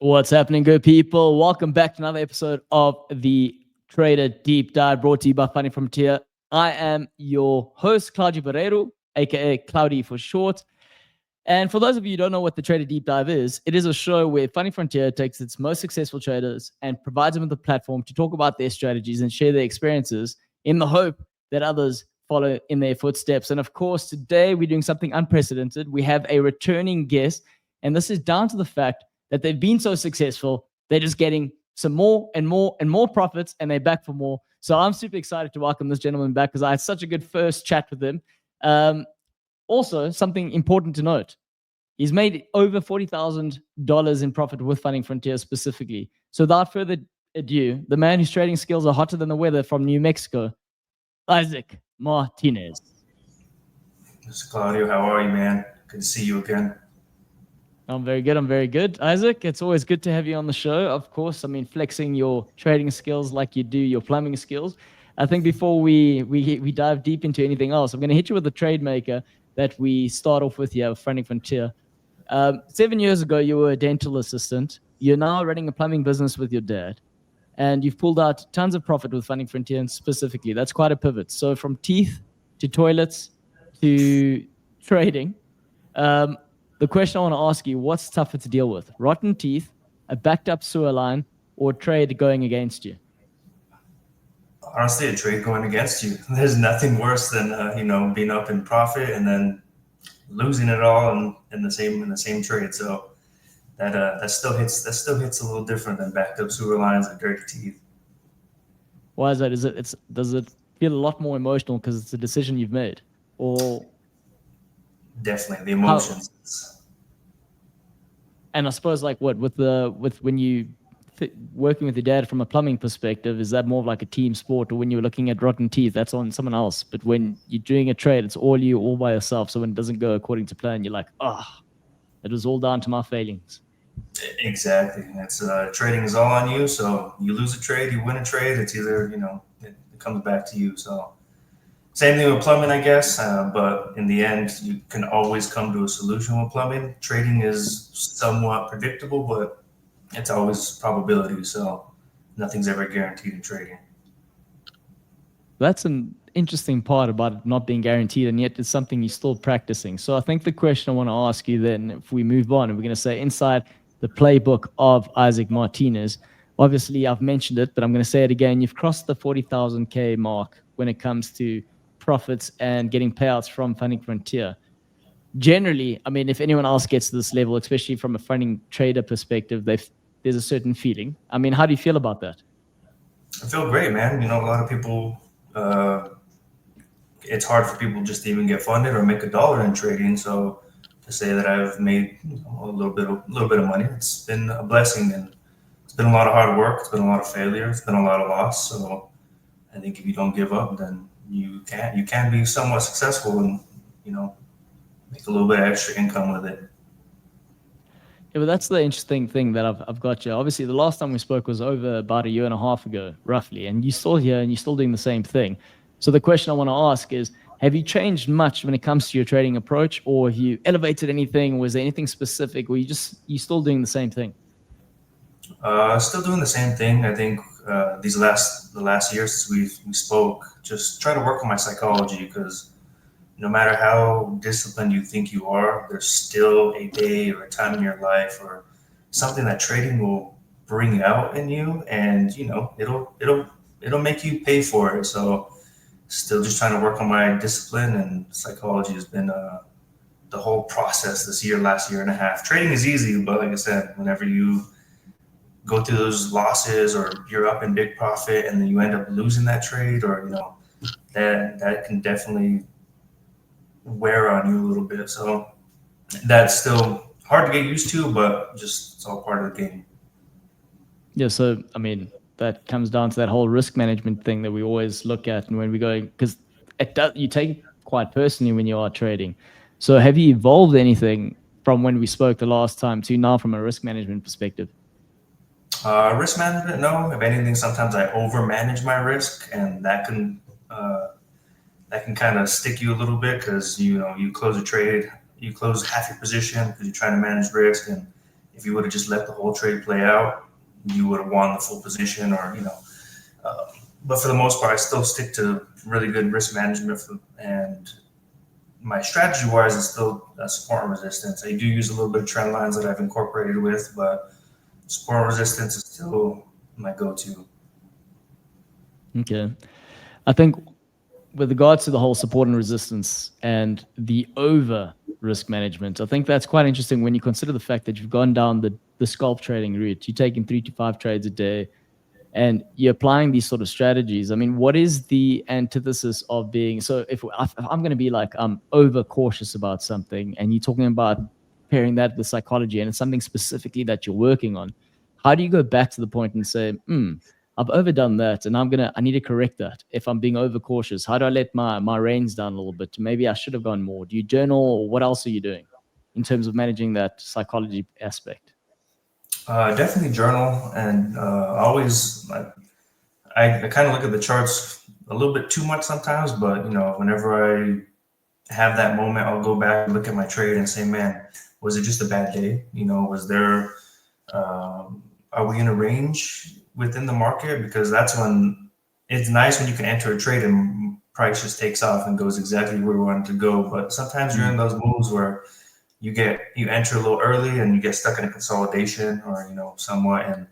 What's happening, good people? Welcome back to another episode of the Trader Deep Dive brought to you by Funny Frontier. I am your host, Claudio Barreiro, aka Cloudy for short. And for those of you who don't know what the Trader Deep Dive is, it is a show where Funny Frontier takes its most successful traders and provides them with a platform to talk about their strategies and share their experiences in the hope that others follow in their footsteps. And of course, today we're doing something unprecedented. We have a returning guest, and this is down to the fact that they've been so successful, they're just getting some more and more and more profits, and they're back for more. So I'm super excited to welcome this gentleman back because I had such a good first chat with him. Also, something important to note. He's made over $40,000 in profit with Funding Frontier specifically. So without further ado, the man whose trading skills are hotter than the weather from New Mexico, Isaac Martinez. Mr. Claudio, how are you, man? Good to see you again. I'm very good. I'm very good. Isaac, it's always good to have you on the show. Of course, I mean, flexing your trading skills like you do your plumbing skills. I think before we dive deep into anything else, I'm going to hit you with the trade maker that we start off with here, Funding Frontier. 7 years ago, you were a dental assistant. You're now running a plumbing business with your dad, and you've pulled out tons of profit with Funding Frontier, and specifically, that's quite a pivot. So from teeth to toilets to trading, the question I want to ask you, what's tougher to deal with? Rotten teeth, a backed up sewer line, or trade going against you? Honestly, a trade going against you. There's nothing worse than being up in profit and then losing it all in the same trade. So that still hits a little different than backed up sewer lines and dirty teeth. Why is that? Does it feel a lot more emotional because it's a decision you've made, or definitely the emotions? And I suppose like what with when you working with your dad from a plumbing perspective, is that more of like a team sport, or when you're looking at rotten teeth, that's on someone else? But when you're doing a trade, it's all you, all by yourself. So when it doesn't go according to plan, you're like, it was all down to my failings. Exactly. It's trading is all on you. So you lose a trade, you win a trade. It's either it comes back to you. So same thing with plumbing, I guess. But in the end, you can always come to a solution with plumbing. Trading is somewhat predictable, but it's always probability. So nothing's ever guaranteed in trading. That's an interesting part about it not being guaranteed, and yet it's something you're still practicing. So I think the question I want to ask you then, if we move on, and we're going to say inside the playbook of Isaac Martinez, obviously I've mentioned it, but I'm going to say it again. You've crossed the 40,000K mark when it comes to profits and getting payouts from Funding Frontier. Generally, I mean, if anyone else gets to this level, especially from a funding trader perspective, there's a certain feeling. I mean, how do you feel about that? I feel great, man. A lot of people, it's hard for people just to even get funded or make a dollar in trading. So to say that I've made a little bit of money, it's been a blessing, and it's been a lot of hard work. It's been a lot of failure. It's been a lot of loss. So I think if you don't give up, then you can be somewhat successful and make a little bit of extra income with it. Yeah, but that's the interesting thing that I've got you. Obviously, the last time we spoke was over about a year and a half ago, roughly, and you're still here and you're still doing the same thing. So the question I want to ask is, have you changed much when it comes to your trading approach, or have you elevated anything? Was there anything specific, or you still doing the same thing? Still doing the same thing. I think the last year since we spoke, just try to work on my psychology, because no matter how disciplined you think you are, there's still a day or a time in your life or something that trading will bring out in you, and it'll make you pay for it. So still just trying to work on my discipline, and psychology has been the whole process this last year and a half. Trading is easy, but like I said, whenever you go through those losses or you're up in big profit and then you end up losing that trade, or that can definitely wear on you a little bit. So that's still hard to get used to, but just it's all part of the game. Yeah, so I mean, that comes down to that whole risk management thing that we always look at, and when we go, because you take it quite personally when you are trading. So have you evolved anything from when we spoke the last time to now from a risk management perspective? Risk management, no. If anything, sometimes I overmanage my risk, and that can kind of stick you a little bit, because you close a trade, you close half your position because you're trying to manage risk, and if you would have just let the whole trade play out, you would have won the full position, or Uh, but for the most part, I still stick to really good risk management, and my strategy wise is still support and resistance. I do use a little bit of trend lines that I've incorporated with, but support and resistance is still my go-to. Okay. I think with regards to the whole support and resistance and the over risk management, I think that's quite interesting when you consider the fact that you've gone down the scalp trading route. You're taking 3 to 5 trades a day and you're applying these sort of strategies. I mean, what is the antithesis of being, so if I'm going to be like, I'm over cautious about something, and you're talking about pairing that with psychology, and it's something specifically that you're working on, how do you go back to the point and say, I've overdone that, and I need to correct that. If I'm being overcautious, how do I let my reins down a little bit? Maybe I should have gone more. Do you journal, or what else are you doing in terms of managing that psychology aspect? Definitely journal, and always I kind of look at the charts a little bit too much sometimes, but whenever I have that moment, I'll go back and look at my trade and say, man, was it just a bad day? Was there, are we in a range within the market? Because that's when it's nice when you can enter a trade and price just takes off and goes exactly where we want it to go. But sometimes you're in those moves where you enter a little early and you get stuck in a consolidation, or somewhat, and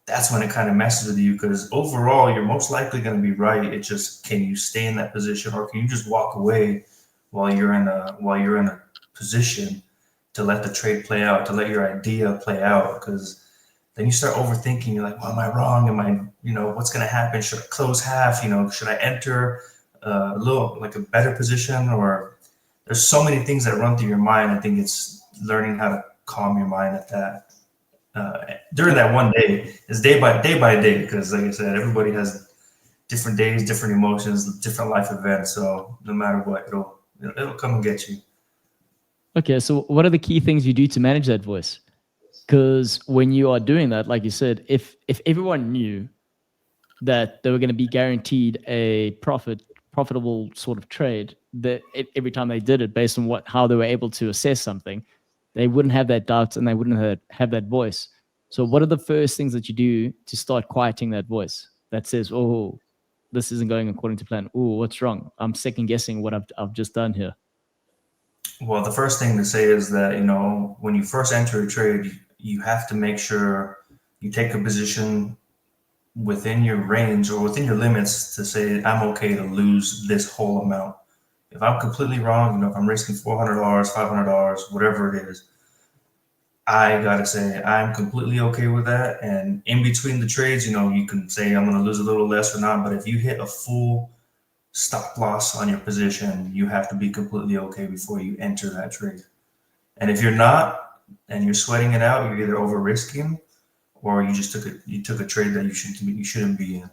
that's when it kind of messes with you, because overall you're most likely going to be right. It's just, can you stay in that position, or can you just walk away while you're in a position to let the trade play out, to let your idea play out? Because then you start overthinking. You're like, well, am I wrong? Am I, what's going to happen? Should I close half? Should I enter a little like a better position? Or there's so many things that run through your mind. I think it's learning how to calm your mind at that. During that one day, it's day by day, because like I said, everybody has different days, different emotions, different life events. So no matter what, it'll come and get you. Okay, so what are the key things you do to manage that voice? Because when you are doing that, like you said, if everyone knew that they were going to be guaranteed a profitable sort of trade, that every time they did it based on how they were able to assess something, they wouldn't have that doubt and they wouldn't have that voice. So what are the first things that you do to start quieting that voice that says, oh, this isn't going according to plan? Oh, what's wrong? I'm second guessing what I've just done here. Well, the first thing to say is that, when you first enter a trade, you have to make sure you take a position within your range or within your limits to say, I'm okay to lose this whole amount. If I'm completely wrong, if I'm risking $400, $500, whatever it is, I gotta say I'm completely okay with that. And in between the trades, you can say I'm gonna lose a little less or not. But if you hit a full stop loss on your position, you have to be completely okay before you enter that trade. And if you're not, and you're sweating it out, you're either over risking, or you just took a trade that you shouldn't be in.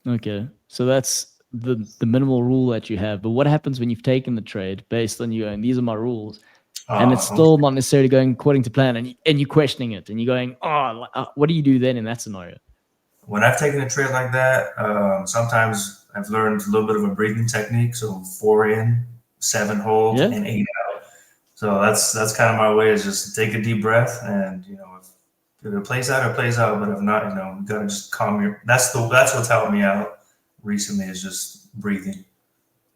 Okay, so that's the minimal rule that you have. But what happens when you've taken the trade based on you and these are my rules, and it's still not necessarily going according to plan, and you're questioning it, and you're going, what do you do then in that scenario? When I've taken a trade like that, sometimes I've learned a little bit of a breathing technique. So 4 in, 7 hold, and 8 out. So that's kind of my way, is just take a deep breath, and if it plays out, it plays out. But if not, you gotta just calm your. That's what's helped me out recently, is just breathing,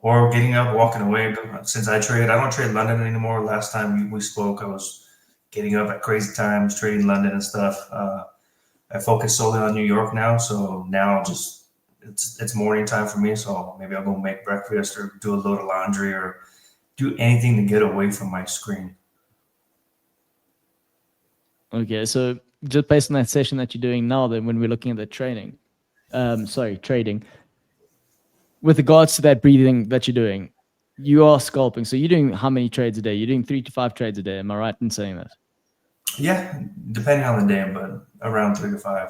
or getting up, walking away. Since I don't trade London anymore. Last time we spoke, I was getting up at crazy times, trading London and stuff. I focus solely on New York now, so now it's morning time for me. So maybe I'll go make breakfast or do a load of laundry or do anything to get away from my screen. Okay, so just based on that session that you're doing now, then when we're looking at the trading, with regards to that breathing that you're doing, you are scalping. So you're doing how many trades a day? You're doing 3 to 5 trades a day. Am I right in saying that? Yeah, depending on the day, but around 3 to 5.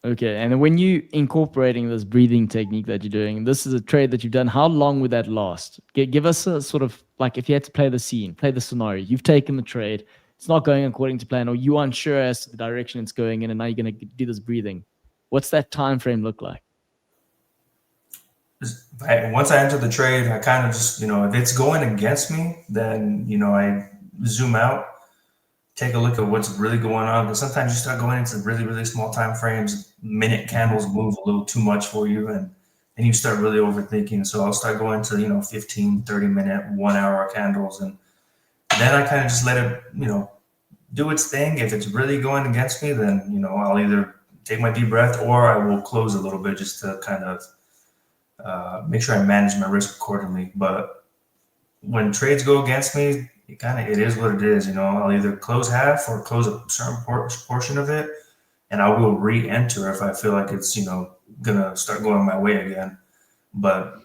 Okay, and then when you incorporating this breathing technique that you're doing, this is a trade that you've done. How long would that last? Give us a sort of, like, if you had to play the scene, play the scenario. You've taken the trade, it's not going according to plan, or you aren't sure as to the direction it's going in, and now you're going to do this breathing. What's that time frame look like? Once I enter the trade, I kind of just, if it's going against me, then I zoom out. take a look at what's really going on. Because sometimes you start going into really, really small time frames, minute candles move a little too much for you, and then you start really overthinking. So I'll start going to, 15, 30 minute, 1 hour candles. And then I kind of just let it, do its thing. If it's really going against me, then, I'll either take my deep breath or I will close a little bit just to kind of make sure I manage my risk accordingly. But when trades go against me, it is what it is. I'll either close half or close a certain portion of it, and I will re-enter if I feel like it's gonna start going my way again. But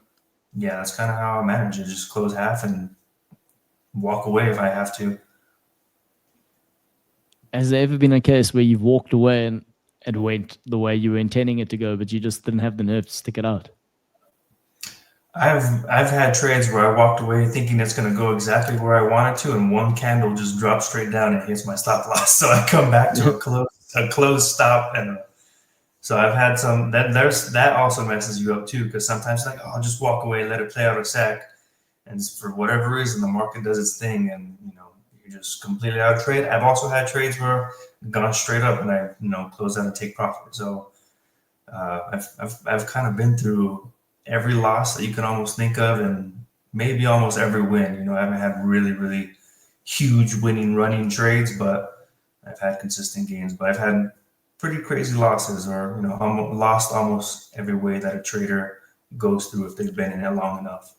yeah, that's kind of how I manage it. Just close half and walk away if I have to. Has there ever been a case where you've walked away and it went the way you were intending it to go, but you just didn't have the nerve to stick it out? I've had trades where I walked away thinking it's going to go exactly where I want it to, and one candle just drops straight down and hits my stop loss. So I come back to a closed stop, and so I've had some that also messes you up too, because sometimes like, oh, I'll just walk away, let it play out a sec, and for whatever reason the market does its thing, and you're just completely out of trade. I've also had trades where I've gone straight up and I close out and take profit. So I've kind of been through every loss that you can almost think of, and maybe almost every win. I haven't had really, really huge winning running trades, but I've had consistent gains. But I've had pretty crazy losses, or lost almost every way that a trader goes through if they've been in it long enough.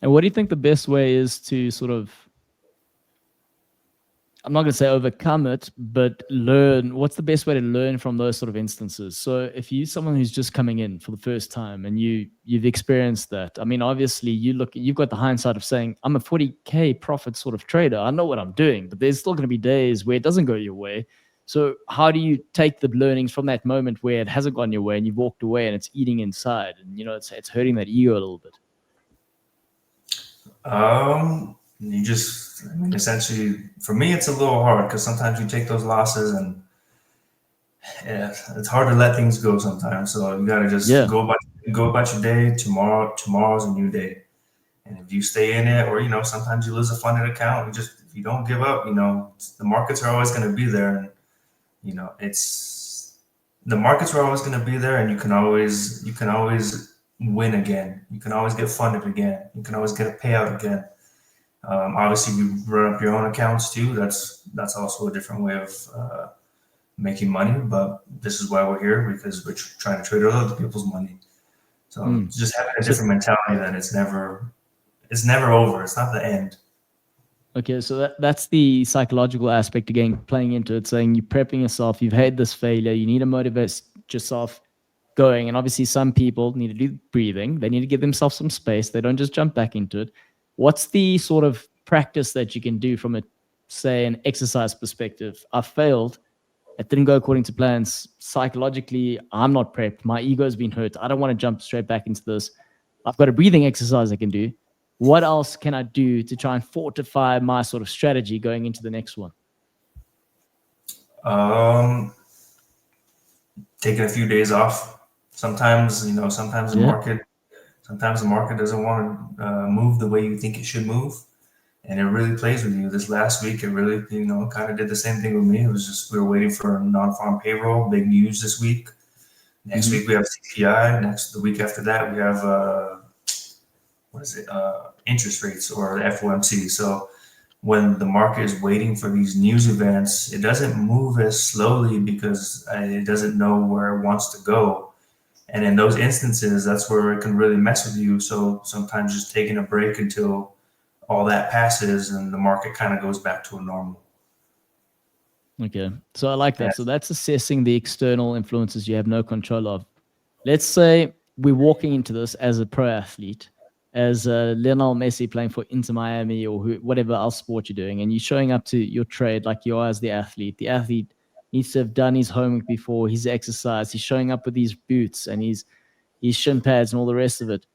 And what do you think the best way is to sort of, I'm not going to say overcome it, but learn? What's the best way to learn from those sort of instances? So if you're someone who's just coming in for the first time and you've experienced that, I mean, obviously you've got the hindsight of saying, I'm a 40K profit sort of trader. I know what I'm doing, but there's still going to be days where it doesn't go your way. So how do you take the learnings from that moment where it hasn't gone your way and you've walked away and it's eating inside, and it's hurting that ego a little bit? You just, essentially, for me, it's a little hard because sometimes you take those losses and it's hard to let things go sometimes. So you got to just go about your day. Tomorrow's a new day. And if you stay in it, or, sometimes you lose a funded account, if you don't give up, the markets are always going to be there. And, the markets are always going to be there, and you can always win again. You can always get funded again. You can always get a payout again. Obviously, you run up your own accounts too. That's also a different way of making money. But this is why we're here, because we're trying to trade other people's money. So just having a different mentality that it's never over. It's not the end. Okay, so that's the psychological aspect again, playing into it, saying you're prepping yourself, you've had this failure, you need to motivate yourself going. And obviously some people need to do breathing. They need to give themselves some space. They don't just jump back into it. What's the sort of practice that you can do from say an exercise perspective? I failed. It didn't go according to plans. Psychologically, I'm not prepped. My ego's been hurt. I don't want to jump straight back into this. I've got a breathing exercise I can do. What else can I do to try and fortify my sort of strategy going into the next one? Taking a few days off. Sometimes the market doesn't want to move the way you think it should move, and it really plays with you. This last week, it really, kind of did the same thing with me. It was just, we were waiting for non-farm payroll, big news this week. Next week we have CPI. The week after that we have interest rates, or FOMC. So when the market is waiting for these news events, it doesn't move as slowly because it doesn't know where it wants to go. And in those instances, that's where it can really mess with you. So sometimes just taking a break until all that passes and the market kind of goes back to a normal. Okay, so I like that. So that's assessing the external influences you have no control of. Let's say we're walking into this as a pro athlete, as Lionel Messi playing for Inter Miami, or whatever else sport you're doing, and you're showing up to your trade like you are as the athlete. The athlete needs to have done his homework before, his exercise. He's showing up with these boots and his shin pads and all the rest of it.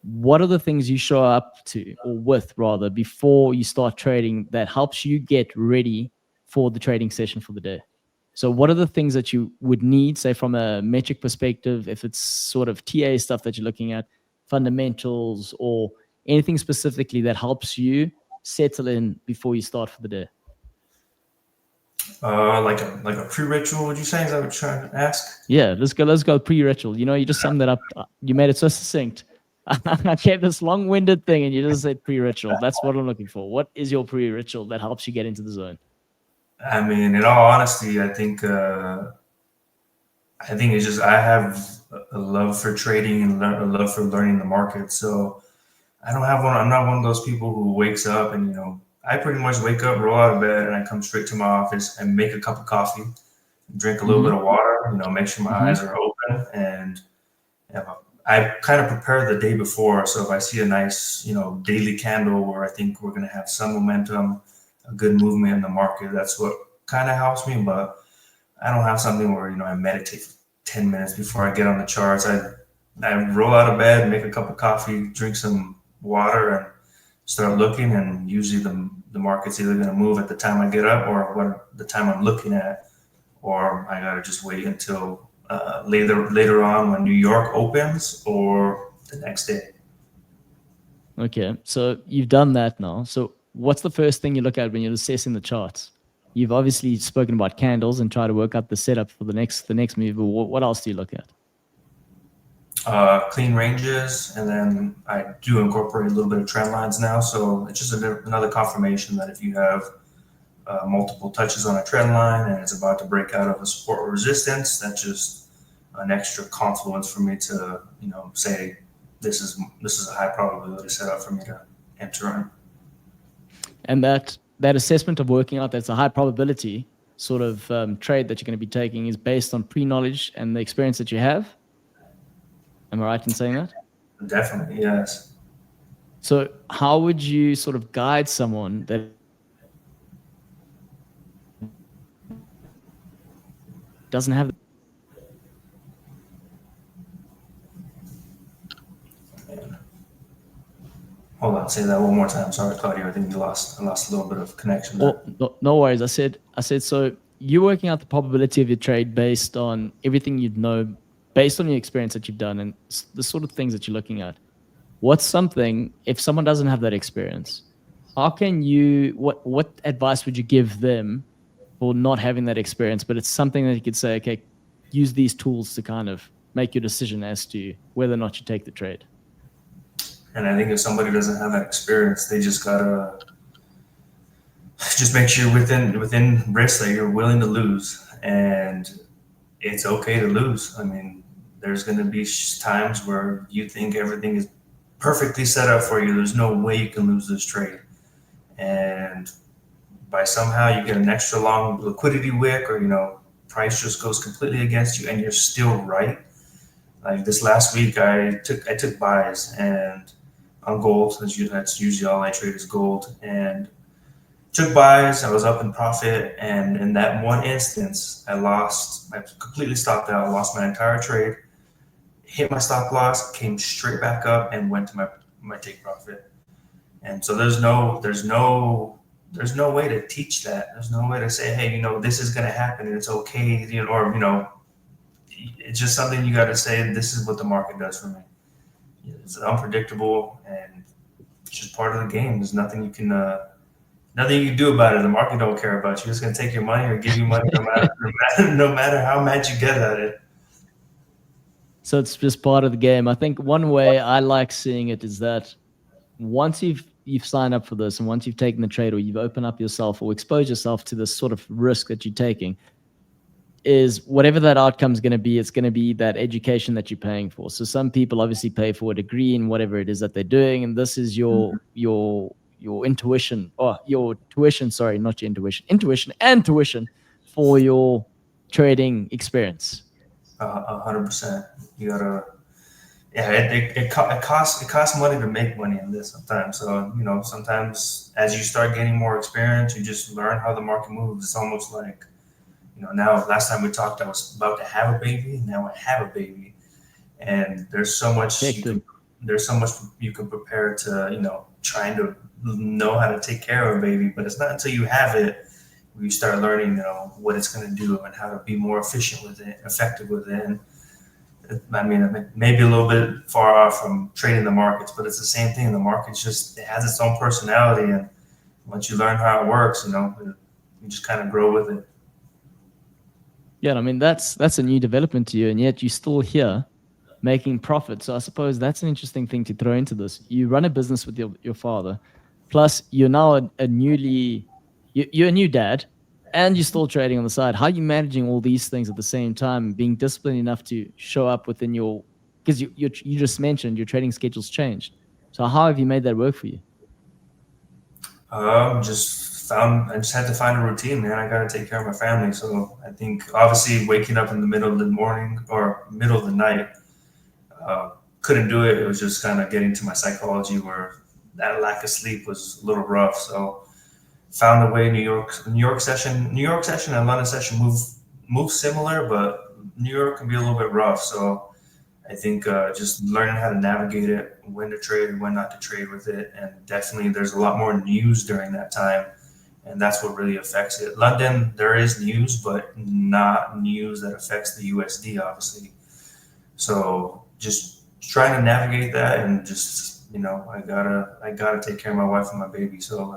What are the things you show up to, or with rather, before you start trading that helps you get ready for the trading session for the day? So what are the things that you would need, say from a metric perspective, if it's sort of TA stuff that you're looking at, fundamentals, or anything specifically that helps you settle in before you start for the day? Like a pre-ritual, would you say? Is that what you're trying to ask? Yeah, let's go pre-ritual. You just summed that up. You made it so succinct. I gave this long-winded thing and you just said pre-ritual. That's what I'm looking for. What is your pre-ritual that helps you get into the zone? I mean, in all honesty, I think it's just I have a love for trading and a love for learning the market. So I don't have one. I'm not one of those people who wakes up and I pretty much wake up, roll out of bed, and I come straight to my office and make a cup of coffee, drink a little bit of water. Make sure my eyes are open, and I kind of prepare the day before. So if I see a nice, daily candle where I think we're going to have some momentum, a good movement in the market, that's what kind of helps me. But I don't have something where I meditate for 10 minutes before I get on the charts. I roll out of bed, make a cup of coffee, drink some water, and start looking. And usually the market's either going to move at the time I get up or what the time I'm looking at, or I gotta just wait until later on when New York opens or the next day. Okay, so you've done that now. So what's the first thing you look at when you're assessing the charts? You've obviously spoken about candles and try to work out the setup for the next move. But what else do you look at? Clean ranges, and then I do incorporate a little bit of trend lines now. So it's just another confirmation that if you have multiple touches on a trend line and it's about to break out of a support or resistance, that's just an extra confluence for me to say this is a high probability setup for me to enter in. And that assessment of working out that's a high probability sort of trade that you're going to be taking is based on pre-knowledge and the experience that you have. Am I right in saying that? Definitely, yes. So how would you sort of guide someone that doesn't have? Hold on, say that one more time. Sorry, Claudio. I think I lost a little bit of connection there. Well, no worries. I said so you're working out the probability of your trade based on everything you'd know, based on your experience that you've done and the sort of things that you're looking at. What's something, if someone doesn't have that experience, how can you, what advice would you give them for not having that experience, but it's something that you could say, okay, use these tools to kind of make your decision as to whether or not you take the trade? And I think if somebody doesn't have that experience, they just gotta just make sure within risk that you're willing to lose, and it's okay to lose. I mean, there's going to be times where you think everything is perfectly set up for you. There's no way you can lose this trade, and by somehow you get an extra long liquidity wick, or price just goes completely against you, and you're still right. Like this last week, I took buys and on gold. That's usually all I trade is gold, and took buys. I was up in profit, and in that one instance, I completely stopped out. I lost my entire trade. Hit my stop loss, came straight back up, and went to my take profit. And so there's no way to teach that. There's no way to say, hey, this is going to happen and it's okay, it's just something you got to say. This is what the market does for me. It's unpredictable, and it's just part of the game. There's nothing you can do about it. The market don't care about you. It's going to take your money or give you money no matter how mad you get at it. So it's just part of the game. I think one way I like seeing it is that once you've signed up for this, and once you've taken the trade, or you've opened up yourself or exposed yourself to this sort of risk that you're taking, is whatever that outcome is going to be, it's going to be that education that you're paying for. So some people obviously pay for a degree in whatever it is that they're doing, and this is your intuition, or your tuition, sorry, not your intuition and tuition for your trading experience. 100%. You gotta, yeah. It costs money to make money in this sometimes. So sometimes as you start gaining more experience, you just learn how the market moves. It's almost like, now last time we talked, I was about to have a baby. Now I have a baby, and there's so much you can prepare to trying to know how to take care of a baby. But it's not until you have it where you start learning what it's going to do and how to be more efficient with it, effective with it. And I mean, it may be a little bit far off from trading the markets, but it's the same thing. The market it has its own personality, and once you learn how it works, you just kind of grow with it. Yeah, I mean that's a new development to you, and yet you're still here making profit. So I suppose that's an interesting thing to throw into this. You run a business with your father, plus you're now you're a new dad, and you're still trading on the side. How are you managing all these things at the same time, being disciplined enough to show up within your, because you just mentioned your trading schedule's changed. So how have you made that work for you? I just had to find a routine, man. I got to take care of my family. So I think obviously waking up in the middle of the morning or middle of the night, uh, couldn't do it. It was just kind of getting to my psychology where that lack of sleep was a little rough. So found a way. New York session and London session move similar, but New York can be a little bit rough. So I think just learning how to navigate it, when to trade and when not to trade with it, and definitely there's a lot more news during that time, and that's what really affects it. London, there is news, but not news that affects the USD, obviously. So just trying to navigate that, and just I gotta take care of my wife and my baby. So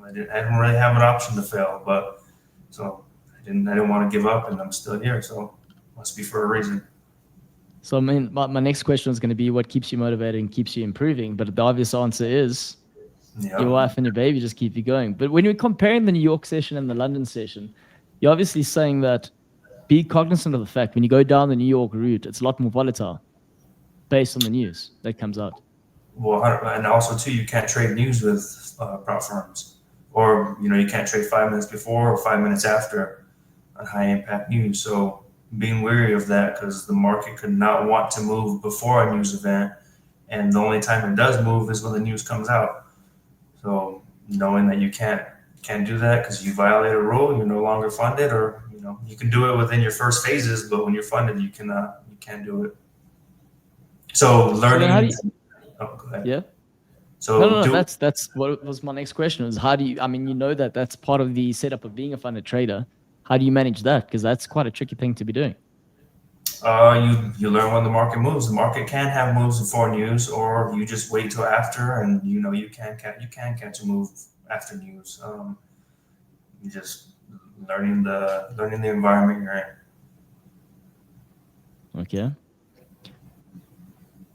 I didn't really have an option to fail, but so I didn't want to give up, and I'm still here. So must be for a reason. So I mean, my next question is going to be what keeps you motivated and keeps you improving. But the obvious answer is your Yeah. wife and your baby just keep you going. But when you're comparing the New York session and the London session, you're obviously saying that be cognizant of the fact when you go down the New York route, it's a lot more volatile based on the news that comes out. Well, and also too, you can't trade news with prop firms, or you can't trade 5 minutes before or 5 minutes after on high impact news. So being wary of that, because the market could not want to move before a news event, and the only time it does move is when the news comes out. So knowing that you can't do that because you violate a rule, you're no longer funded, or you can do it within your first phases, but when you're funded, you can't do it. So So then how do learning. you, Oh, go ahead. yeah? No, So no, no. do That's what was my next question is how do you, I mean, you know that that's part of the setup of being a funded trader. How do you manage that? Because that's quite a tricky thing to be doing. you learn when the market moves. The market can have moves before news, or you just wait till after, and you can catch a move after news. You just learning the environment you're in. Okay.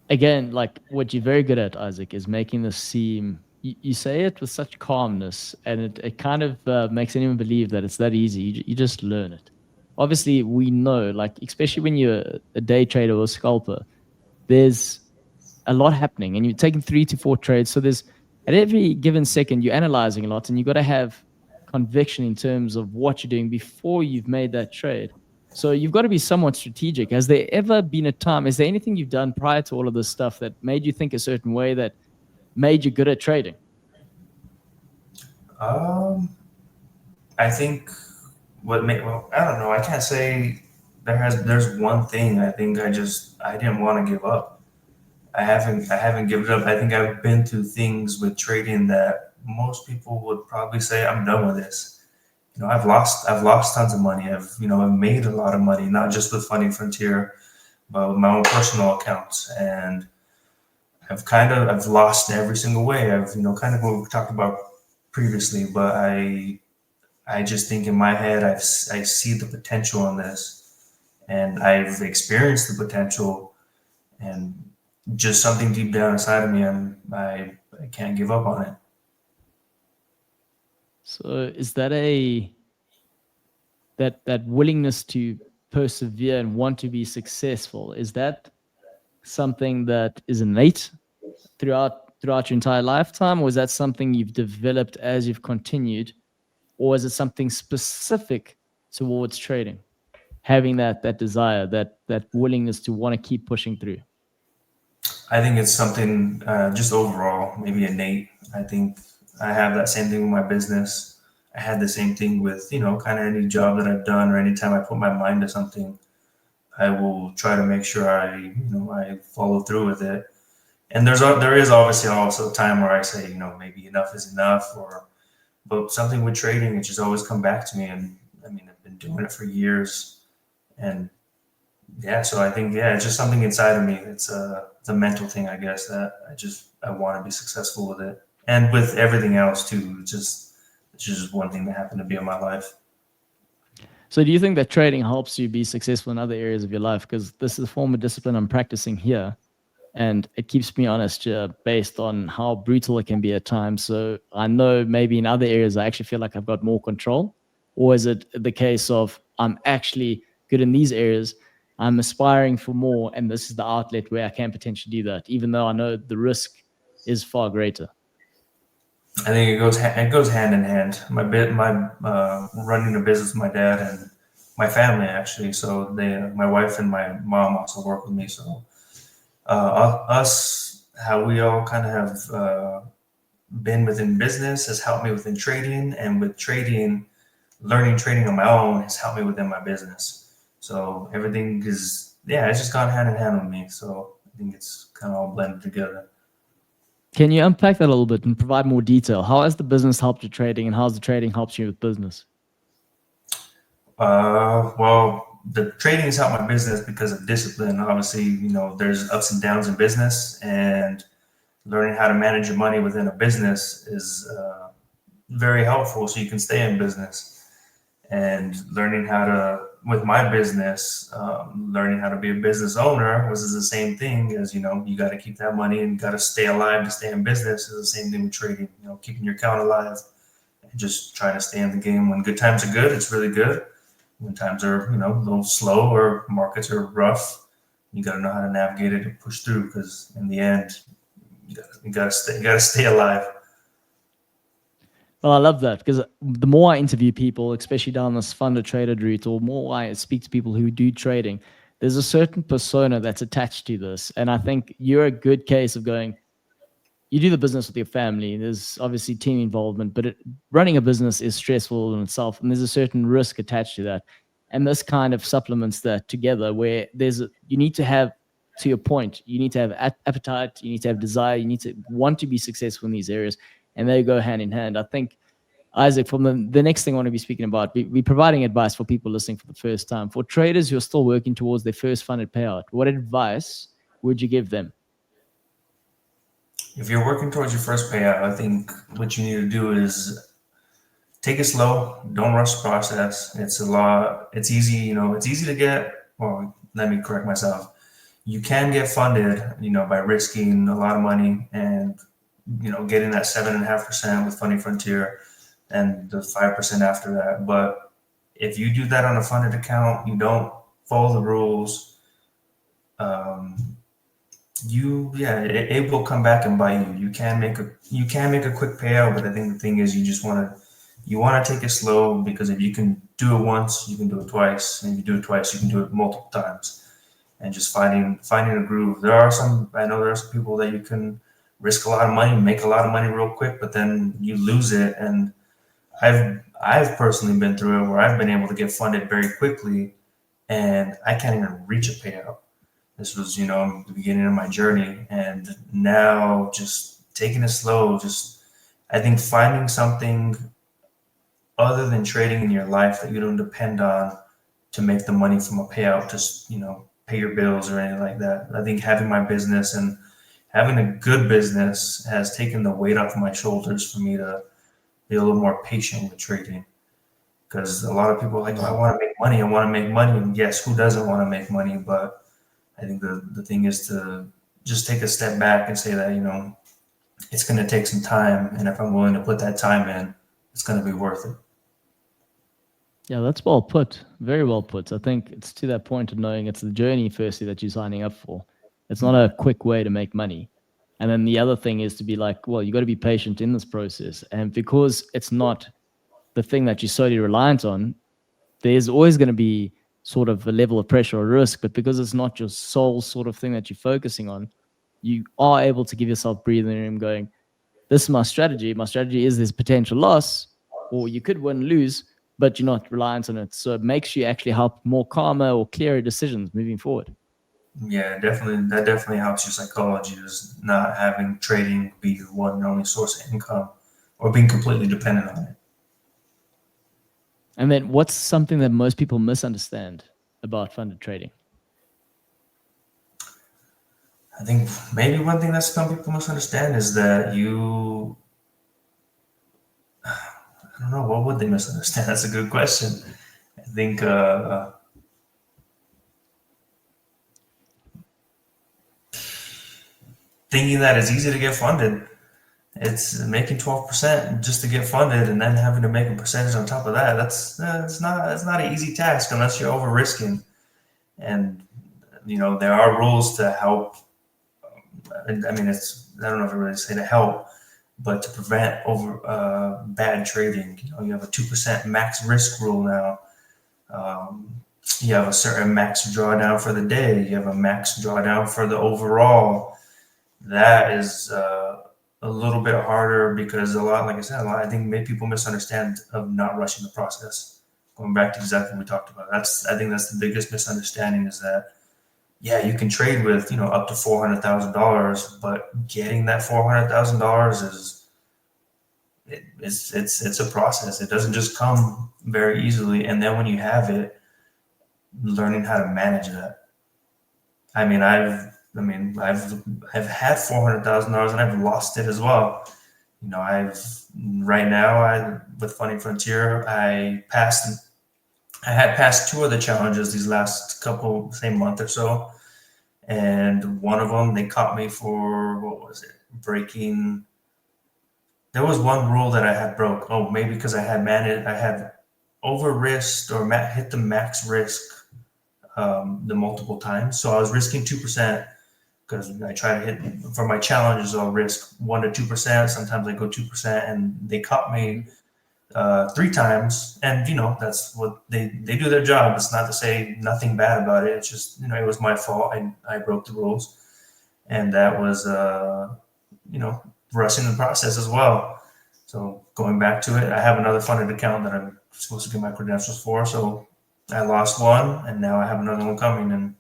Again, like what you're very good at, Isaac, is making this seem, you say it with such calmness, and it kind of makes anyone believe that it's that easy. You just learn it. Obviously, we know, like, especially when you're a day trader or a scalper, there's a lot happening and you're taking 3 to 4 trades. So there's at every given second, you're analyzing a lot and you've got to have conviction in terms of what you're doing before you've made that trade. So you've got to be somewhat strategic. Has there ever been a time, is there anything you've done prior to all of this stuff that made you think a certain way that made you good at trading? Um, I think well, I don't know. I can't say there's one thing. I think I didn't want to give up. I haven't given up. I think I've been through things with trading that most people would probably say I'm done with this. I've lost tons of money. I've made a lot of money, not just with Funding Frontier, but with my own personal accounts. And I've lost in every single way. Kind of what we talked about previously, but I just think in my head, I see the potential in this, and I've experienced the potential, and just something deep down inside of me, I can't give up on it. So is that that willingness to persevere and want to be successful, is that something that is innate throughout your entire lifetime, or is that something you've developed as you've continued, or is it something specific towards trading, having that desire, that willingness to want to keep pushing through? I think it's something just overall, maybe innate. I think I have that same thing with my business. I had the same thing with kind of any job that I've done, or anytime I put my mind to something, I will try to make sure I follow through with it. And there is obviously also a time where I say maybe enough is enough, or but something with trading, it just always come back to me. And I mean, I've been doing it for years, and yeah, so I think it's just something inside of me. It's a mental thing, I guess, that I want to be successful with it, and with everything else too. It's just one thing that happened to be in my life. So do you think that trading helps you be successful in other areas of your life? Because this is a form of discipline I'm practicing here, and it keeps me honest based on how brutal it can be at times. So I know maybe in other areas I actually feel like I've got more control, or is it the case of I'm actually good in these areas, I'm aspiring for more, and this is the outlet where I can potentially do that, even though I know the risk is far greater. I think it goes hand in hand. My running a business with my dad and my family actually. So my wife and my mom also work with me. So us, how we all kind of have been within business has helped me within trading, and with trading, learning trading on my own has helped me within my business. So everything is, yeah, it's just gone hand in hand with me. So I think it's kind of all blended together. Can you unpack that a little bit and provide more detail? How has the business helped you trading, and how's the trading helps you with business? Well, the trading has helped my business because of discipline. Obviously, there's ups and downs in business, and learning how to manage your money within a business is very helpful so you can stay in business. And learning how to, with my business, learning how to be a business owner was the same thing as, you got to keep that money and got to stay alive to stay in business. Is the same thing with trading, keeping your account alive and just trying to stay in the game. When good times are good, it's really good. When times are, a little slow or markets are rough, you got to know how to navigate it and push through, because in the end, you got to stay alive. Well, I love that, because the more I interview people, especially down this funded traded route, or more I speak to people who do trading, there's a certain persona that's attached to this. And I think you're a good case of going, you do the business with your family. There's obviously team involvement, but running a business is stressful in itself, and there's a certain risk attached to that. And this kind of supplements that together, where you need to have, to your point, you need to have appetite, you need to have desire, you need to want to be successful in these areas, and they go hand in hand. I think, Isaac, from the next thing I want to be speaking about, we providing advice for people listening for the first time. For traders who are still working towards their first funded payout, what advice would you give them? If you're working towards your first payout, I think what you need to do is take it slow. Don't rush the process. It's a lot. It's easy. It's easy to get. Well, let me correct myself. You can get funded, by risking a lot of money and, getting that 7.5% with Funding Frontier and the 5% after that. But if you do that on a funded account, you don't follow the rules. It will come back and bite you. You can make a quick payout, but I think the thing is you want to take it slow, because if you can do it once, you can do it twice, and if you do it twice, you can do it multiple times. And just finding a groove. I know there are some people that you can risk a lot of money, make a lot of money real quick, but then you lose it. And I've personally been through it where I've been able to get funded very quickly, and I can't even reach a payout. This was, the beginning of my journey, and now just taking it slow. Just, I think, finding something other than trading in your life that you don't depend on to make the money from a payout, just, pay your bills or anything like that. I think having my business and having a good business has taken the weight off my shoulders for me to be a little more patient with trading. Because a lot of people are like, oh, I want to make money. I want to make money. And yes, who doesn't want to make money? But I think the thing is to just take a step back and say that, it's going to take some time. And if I'm willing to put that time in, it's going to be worth it. Yeah, that's well put. Very well put. I think it's to that point of knowing it's the journey, firstly, that you're signing up for. It's not a quick way to make money. And then the other thing is to be like, well, you got to be patient in this process. And because it's not the thing that you're solely reliant on, there's always going to be sort of a level of pressure or risk. But because it's not your sole sort of thing that you're focusing on, you are able to give yourself breathing room going, this is my strategy. My strategy is this potential loss, or you could win, lose, but you're not reliant on it. So it makes you actually help more calmer or clearer decisions moving forward. Yeah, definitely. That definitely helps your psychology, is not having trading be your one and only source of income or being completely dependent on it. And then what's something that most people misunderstand about funded trading? I think maybe one thing that some people must understand is that I don't know, what would they misunderstand? That's a good question. think thinking that it's easy to get funded. It's making 12% just to get funded, and then having to make a percentage on top of that. That's it's not an easy task unless you're over risking. And there are rules to help. I mean, I don't know if I really say to help, but to prevent over bad trading. You have a 2% max risk rule now. You have a certain max drawdown for the day. You have a max drawdown for the overall. That is a little bit harder because like I said, I think people misunderstand of not rushing the process. Going back to exactly what we talked about, I think that's the biggest misunderstanding is that, yeah, you can trade with up to $400,000, but getting that $400,000 it's a process. It doesn't just come very easily, and then when you have it, learning how to manage that. I've had $400,000 and I've lost it as well. With Funding Frontier, I had passed two of the challenges these last couple, say, month or so, and one of them they caught me for breaking. There was one rule that I had broke. Oh, maybe because I had over risked or hit the max risk the multiple times. So I was risking 2% because I try to hit for my challenges. I'll risk 1 to 2%. Sometimes I go 2%, and they caught me 3 times. And that's what they do their job. It's not to say nothing bad about it. It's just it was my fault. I broke the rules, and that was rushing the process as well. So going back to it, I have another funded account that I'm supposed to get my credentials for. So I lost one, and now I have another one coming. And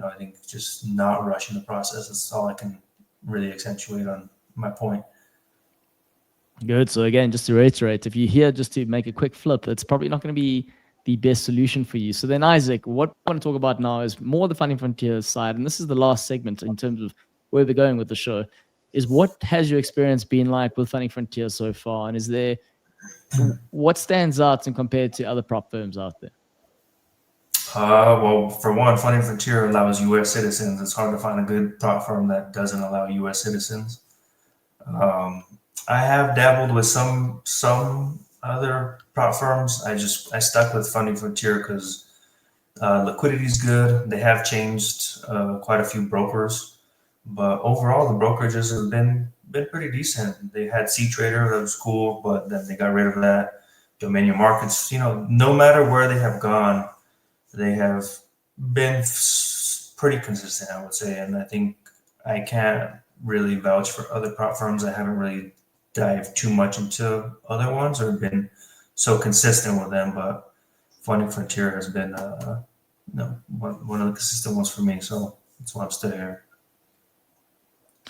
I think just not rushing the process is all I can really accentuate on my point. Good. So again, just to reiterate, if you're here just to make a quick flip, it's probably not going to be the best solution for you. So then, Isaac, what I want to talk about now is more the Funding Frontier side, and this is the last segment in terms of where we're going with the show. Is what has your experience been like with Funding Frontier so far, and is there what stands out and compared to other prop firms out there? Well, for one, Funding Frontier allows U.S. citizens. It's hard to find a good prop firm that doesn't allow U.S. citizens. I have dabbled with some other prop firms. I stuck with Funding Frontier because liquidity is good. They have changed quite a few brokers, but overall the brokerages have been pretty decent. They had C-Trader, that was cool, but then they got rid of that. Dominion Markets, no matter where they have gone, they have been pretty consistent, I would say. And I think I can't really vouch for other prop firms. I haven't really dived too much into other ones or been so consistent with them. But Funding Frontier has been one of the consistent ones for me. So that's why I'm still here.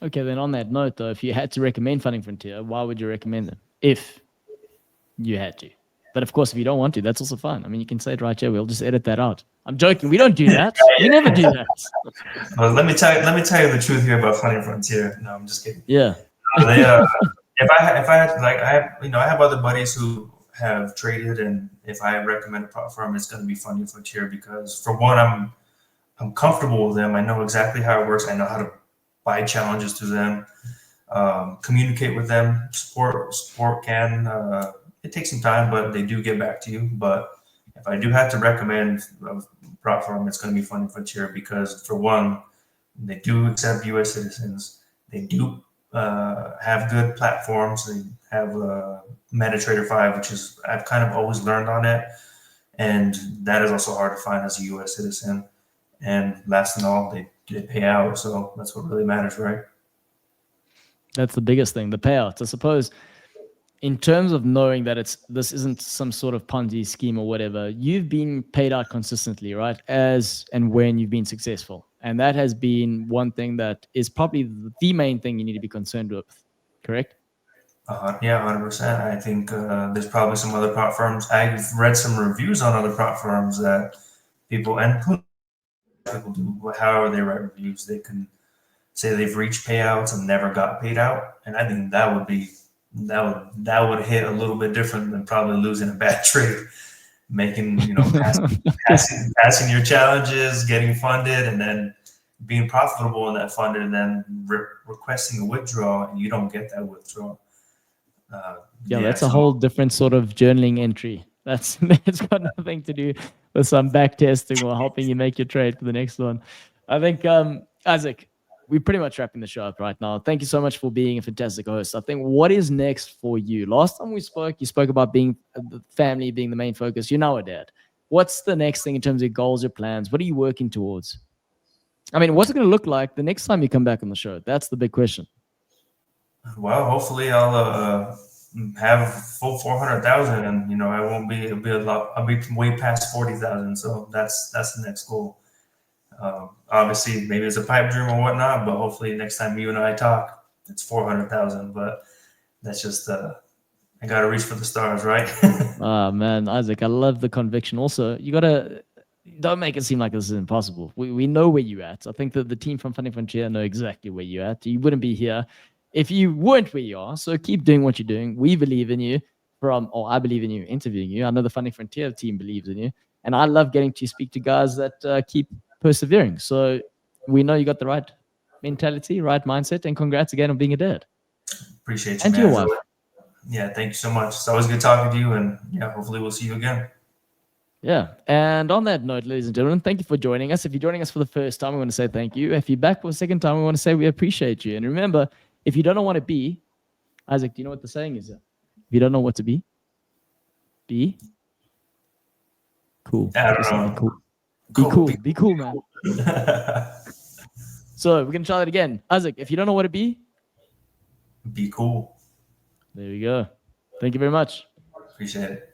Okay, then on that note, though, if you had to recommend Funding Frontier, why would you recommend them? If you had to. But of course, if you don't want to, that's also fine. I mean, you can say it right here. We'll just edit that out. I'm joking. We don't do that. We never do that. Well, let me tell you the truth here about Funding Frontier. No, I'm just kidding. Yeah. If I had I have other buddies who have traded, and if I recommend a prop firm, it's going to be Funding Frontier because for one, I'm comfortable with them. I know exactly how it works. I know how to buy challenges to them, communicate with them. Support can. It takes some time, but they do get back to you. But if I do have to recommend a prop firm, it's going to be Funding Frontier because, for one, they do accept U.S. citizens. They do have good platforms. They have MetaTrader 5, which is I've kind of always learned on it, and that is also hard to find as a U.S. citizen. And last and all, they pay out, so that's what really matters, right? That's the biggest thing, the payouts. I suppose in terms of knowing that this isn't some sort of Ponzi scheme or whatever, you've been paid out consistently, right? As and when you've been successful. And that has been one thing that is probably the main thing you need to be concerned with, correct? Yeah, 100%. I think there's probably some other prop firms. I've read some reviews on other prop firms that people do. However they write reviews, they can say they've reached payouts and never got paid out. And I think that would hit a little bit different than probably losing a bad trade. making, passing your challenges, getting funded, and then being profitable in that funded, and then requesting a withdrawal, and you don't get that withdrawal. That's a whole different sort of journaling entry. It's got nothing to do with some back testing or helping you make your trade for the next one. I think, Isaac, we're pretty much wrapping the show up right now. Thank you so much for being a fantastic host. I think, what is next for you? Last time we spoke, you spoke about being the family being the main focus. You're now a dad. What's the next thing in terms of goals or plans? What are you working towards? I mean, what's it going to look like the next time you come back on the show? That's the big question. Well, hopefully I'll have full 400,000, and I won't be. It'll be a lot. I'll be way past 40,000. So that's the next goal. Obviously, maybe it's a pipe dream or whatnot, but hopefully next time you and I talk, it's 400,000. But that's just I gotta reach for the stars, right? Oh man, Isaac, I love the conviction. Also, don't make it seem like this is impossible. We know where you're at. I think that the team from Funny Frontier know exactly where you're at. You wouldn't be here if you weren't where you are. So keep doing what you're doing. We believe in you. I believe in you interviewing you. I know the Funny Frontier team believes in you, and I love getting to speak to guys that keep persevering. So we know you got the right mentality, right mindset, and congrats again on being a dad. Appreciate you, and man. To your wife. Yeah, thank you so much. It's always good talking to you, and hopefully we'll see you again. Yeah. And on that note, ladies and gentlemen, thank you for joining us. If you're joining us for the first time, we want to say thank you. If you're back for the second time, we want to say we appreciate you. And remember, if you don't know what to be, Isaac, do you know what the saying is? If you don't know what to be cool. I don't know. Be cool, man. So we're going to try that again. Isaac, if you don't know what to be cool. There we go. Thank you very much. Appreciate it.